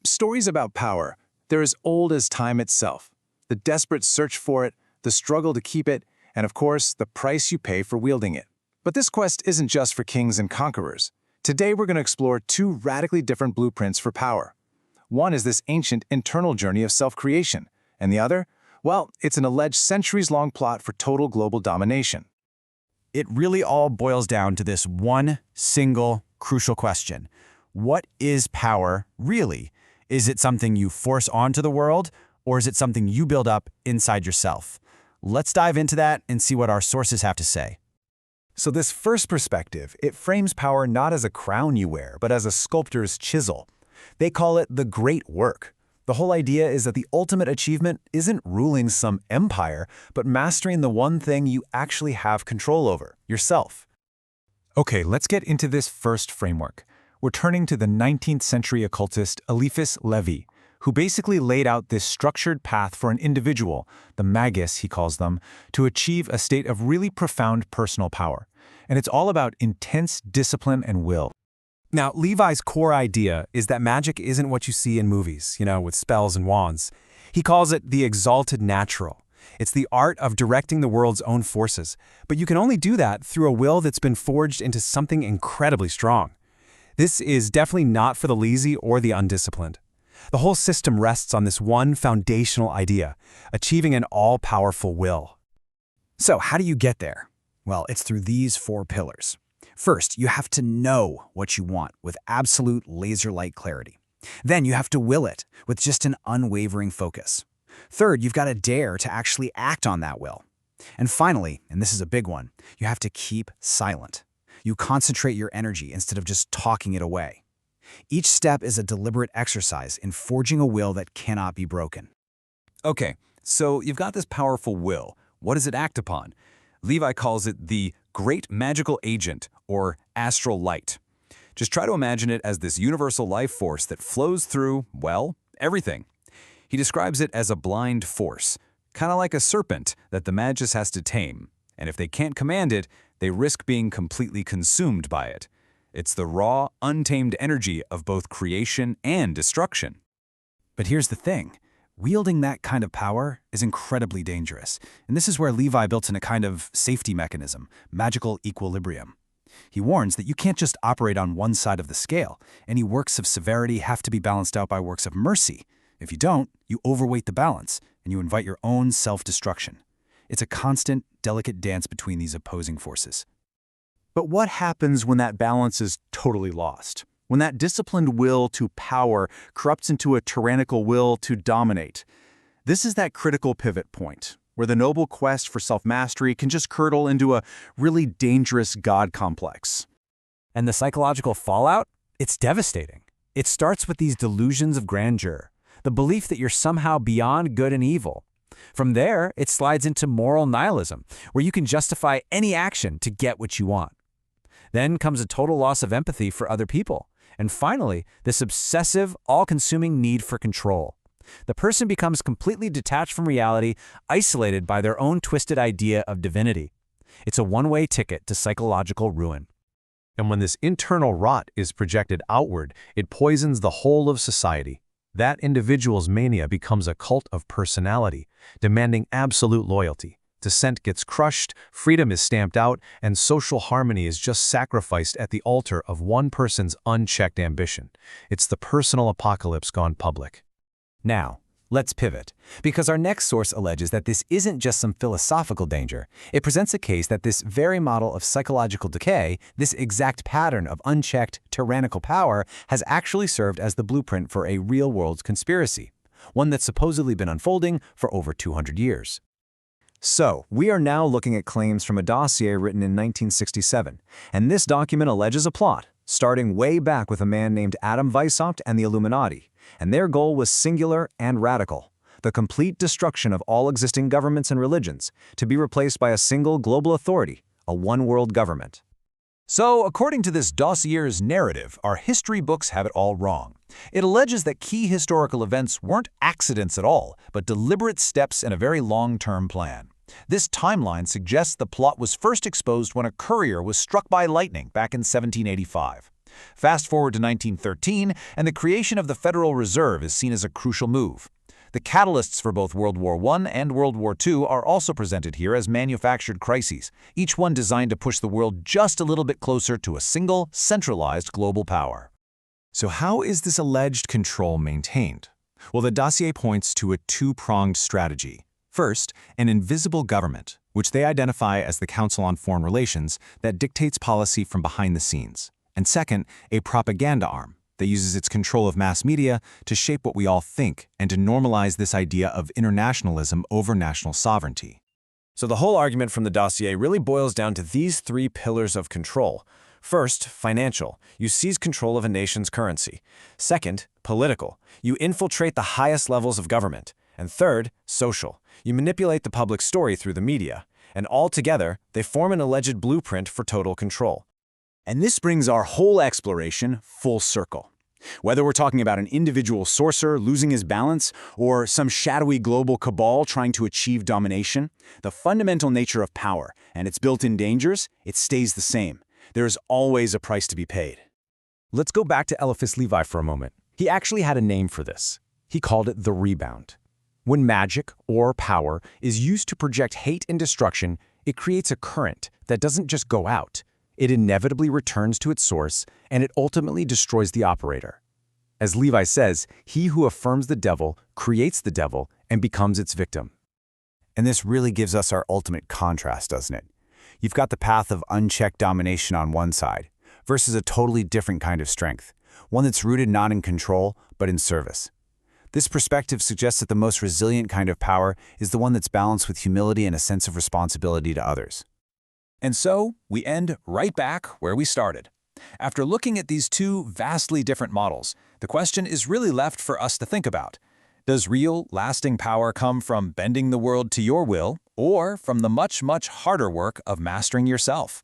Stories about power, they're as old as time itself. The desperate search for it, the struggle to keep it, and of course, the price you pay for wielding it. But this quest isn't just for kings and conquerors. Today, we're going to explore two radically different blueprints for power. One is this ancient internal journey of self-creation, and the other, well, it's an alleged centuries-long plot for total global domination. It really all boils down to this one single crucial question. What is power really? Is it something you force onto the world, or is it something you build up inside yourself? Let's dive into that and see what our sources have to say. So this first perspective, it frames power not as a crown you wear, but as a sculptor's chisel. They call it the great work. The whole idea is that the ultimate achievement isn't ruling some empire, but mastering the one thing you actually have control over, yourself. Okay, let's get into this first framework. We're turning to the 19th century occultist Eliphas Levi, who basically laid out this structured path for an individual, the magus he calls them, to achieve a state of really profound personal power. And it's all about intense discipline and will. Now, Levi's core idea is that magic isn't what you see in movies, with spells and wands. He calls it the exalted natural. It's the art of directing the world's own forces, but you can only do that through a will that's been forged into something incredibly strong. This is definitely not for the lazy or the undisciplined. The whole system rests on this one foundational idea, achieving an all-powerful will. So how do you get there? Well, it's through these four pillars. First, you have to know what you want with absolute laser-like clarity. Then you have to will it with just an unwavering focus. Third, you've got to dare to actually act on that will. And finally, and this is a big one, you have to keep silent. You concentrate your energy instead of just talking it away. Each step is a deliberate exercise in forging a will that cannot be broken. Okay, so you've got this powerful will. What does it act upon? Levi calls it the great magical agent, or astral light. Just try to imagine it as this universal life force that flows through, well, everything. He describes it as a blind force, kind of like a serpent that the magus has to tame. And if they can't command it, they risk being completely consumed by it. It's the raw, untamed energy of both creation and destruction. But here's the thing. Wielding that kind of power is incredibly dangerous, and this is where Levi built in a kind of safety mechanism, magical equilibrium. He warns that you can't just operate on one side of the scale. Any works of severity have to be balanced out by works of mercy. If you don't, you overweight the balance, and you invite your own self-destruction. It's a constant, delicate dance between these opposing forces. But what happens when that balance is totally lost? When that disciplined will to power corrupts into a tyrannical will to dominate? This is that critical pivot point, where the noble quest for self-mastery can just curdle into a really dangerous God complex. And the psychological fallout? It's devastating. It starts with these delusions of grandeur, the belief that you're somehow beyond good and evil. From there, it slides into moral nihilism, where you can justify any action to get what you want. Then comes a total loss of empathy for other people. And finally, this obsessive, all-consuming need for control. The person becomes completely detached from reality, isolated by their own twisted idea of divinity. It's a one-way ticket to psychological ruin. And when this internal rot is projected outward, it poisons the whole of society. That individual's mania becomes a cult of personality, demanding absolute loyalty. Dissent gets crushed, freedom is stamped out, and social harmony is just sacrificed at the altar of one person's unchecked ambition. It's the personal apocalypse gone public. Now, let's pivot, because our next source alleges that this isn't just some philosophical danger. It presents a case that this very model of psychological decay, this exact pattern of unchecked, tyrannical power, has actually served as the blueprint for a real-world conspiracy, one that's supposedly been unfolding for over 200 years. So, we are now looking at claims from a dossier written in 1967, and this document alleges a plot, starting way back with a man named Adam Weishaupt and the Illuminati, and their goal was singular and radical: the complete destruction of all existing governments and religions, to be replaced by a single global authority, a one-world government. So, according to this dossier's narrative, our history books have it all wrong. It alleges that key historical events weren't accidents at all, but deliberate steps in a very long-term plan. This timeline suggests the plot was first exposed when a courier was struck by lightning back in 1785. Fast forward to 1913, and the creation of the Federal Reserve is seen as a crucial move. The catalysts for both World War I and World War II are also presented here as manufactured crises, each one designed to push the world just a little bit closer to a single, centralized global power. So how is this alleged control maintained? Well, the dossier points to a two-pronged strategy. First, an invisible government, which they identify as the Council on Foreign Relations, that dictates policy from behind the scenes. And second, a propaganda arm that uses its control of mass media to shape what we all think and to normalize this idea of internationalism over national sovereignty. So the whole argument from the dossier really boils down to these three pillars of control. First, financial. You seize control of a nation's currency. Second, political. You infiltrate the highest levels of government. And third, social. You manipulate the public story through the media. And all together, they form an alleged blueprint for total control. And this brings our whole exploration full circle. Whether we're talking about an individual sorcerer losing his balance or some shadowy global cabal trying to achieve domination, the fundamental nature of power and its built-in dangers, it stays the same. There is always a price to be paid. Let's go back to Eliphas Levi for a moment. He actually had a name for this. He called it the rebound. When magic, or power, is used to project hate and destruction, it creates a current that doesn't just go out. It inevitably returns to its source, and it ultimately destroys the operator. As Levi says, he who affirms the devil creates the devil and becomes its victim. And this really gives us our ultimate contrast, doesn't it? You've got the path of unchecked domination on one side, versus a totally different kind of strength, one that's rooted not in control, but in service. This perspective suggests that the most resilient kind of power is the one that's balanced with humility and a sense of responsibility to others. And so, we end right back where we started. After looking at these two vastly different models, the question is really left for us to think about. Does real, lasting power come from bending the world to your will, or from the much, much harder work of mastering yourself?